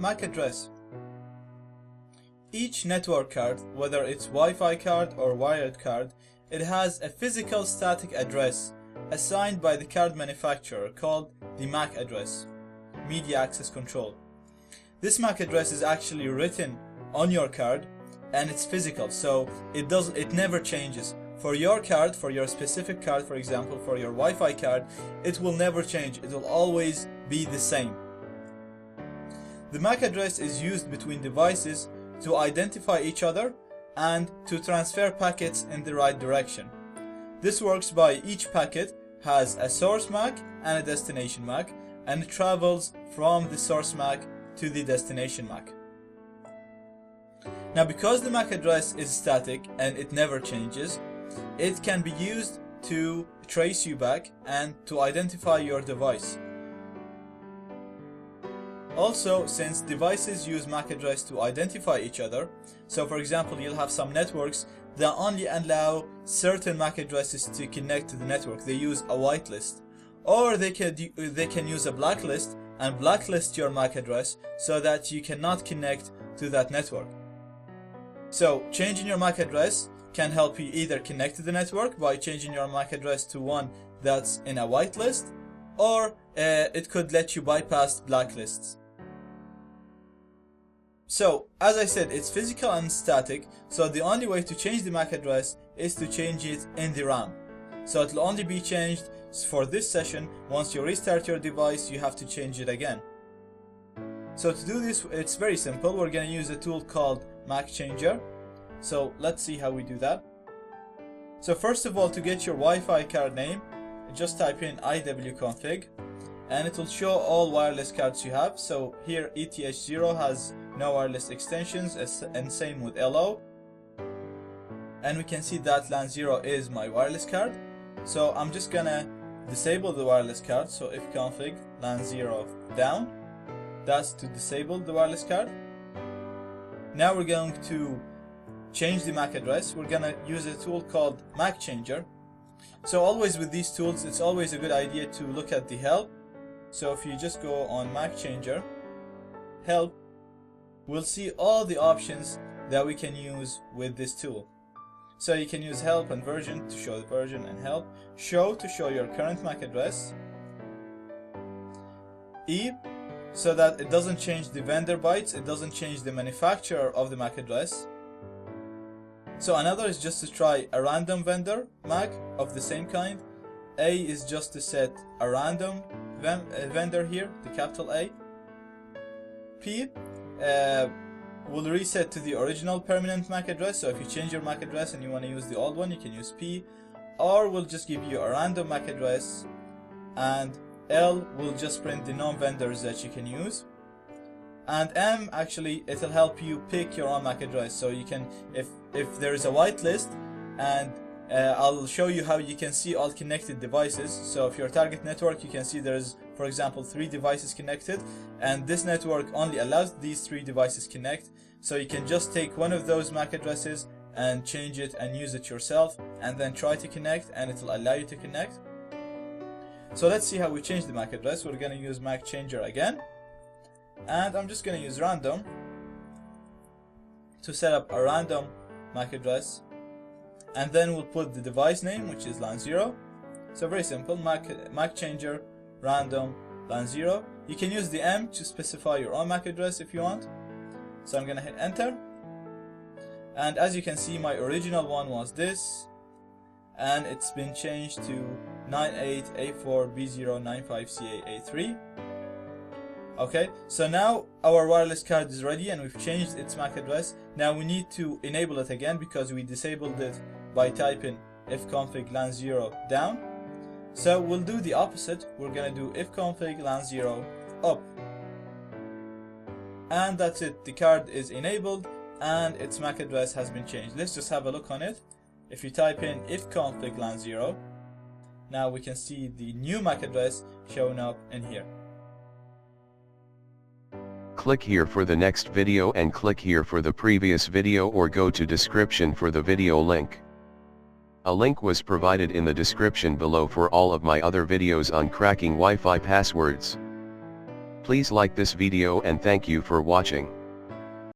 MAC address. Each network card, whether it's Wi-Fi card or wired card, it has a physical static address assigned by the card manufacturer called the MAC address, Media Access Control. This MAC address is actually written on your card and it's physical, so it never changes. For your card, for your specific card, for example, for your Wi-Fi card, it will never change. It will always be the same. The MAC address is used between devices to identify each other and to transfer packets in the right direction. This works by each packet has a source MAC and a destination MAC, and it travels from the source MAC to the destination MAC. Now, because the MAC address is static and it never changes, it can be used to trace you back and to identify your device. Also, since devices use MAC address to identify each other, so for example, you'll have some networks that only allow certain MAC addresses to connect to the network. They use a whitelist, or they can use a blacklist and blacklist your MAC address so that you cannot connect to that network. So changing your MAC address can help you either connect to the network by changing your MAC address to one that's in a whitelist, or it could let you bypass blacklists. So, as I said, it's physical and static, so the only way to change the MAC address is to change it in the RAM. So it will only be changed for this session. Once you restart your device, you have to change it again. So to do this, it's very simple. We're going to use a tool called MAC Changer. So let's see how we do that. So first of all, to get your Wi-Fi card name, just type in iwconfig, and it will show all wireless cards you have. So here ETH0 has no wireless extensions, and same with LO. And we can see that LAN 0 is my wireless card. So I'm just gonna disable the wireless card. So ifconfig LAN 0 down, that's to disable the wireless card. Now we're going to change the MAC address. We're gonna use a tool called MAC Changer. So always with these tools, it's always a good idea to look at the help. So if you just go on MAC Changer, help, we'll see all the options that we can use with this tool. So you can use help and version to show the version, and help, show to show your current MAC address, E, so that it doesn't change the vendor bytes, it doesn't change the manufacturer of the MAC address. So another is just to try a random vendor MAC of the same kind. A is just to set a random vendor here, the capital A. P will reset to the original permanent MAC address. So if you change your MAC address and you want to use the old one, you can use P. Or will just give you a random MAC address, and L will just print the non-vendors that you can use. And M, actually, it'll help you pick your own MAC address. So you can, if there is a whitelist, and I'll show you how you can see all connected devices. So if your target network, you can see there's, for example, 3 devices connected, and this network only allows these 3 devices connect. So you can just take one of those MAC addresses and change it and use it yourself, and then try to connect, and it will allow you to connect. So let's see how we change the MAC address. We're going to use MAC Changer again, and I'm just going to use random to set up a random MAC address, and then we'll put the device name, which is LAN 0. So very simple, MAC Changer random LAN 0. You can use the M to specify your own MAC address if you want. So I'm going to hit enter, and as you can see, my original one was this, and it's been changed to 98A4B095CAA3. Okay, so now our wireless card is ready and we've changed its MAC address. Now we need to enable it again because we disabled it by typing ifconfig LAN 0 down. So we'll do the opposite. We're gonna do ifconfig LAN 0 up. And that's it, the card is enabled and its MAC address has been changed. Let's just have a look on it. If you type in ifconfig LAN 0, now we can see the new MAC address showing up in here. Click here for the next video and click here for the previous video, or go to description for the video link. A link was provided in the description below for all of my other videos on cracking Wi-Fi passwords. Please like this video and thank you for watching.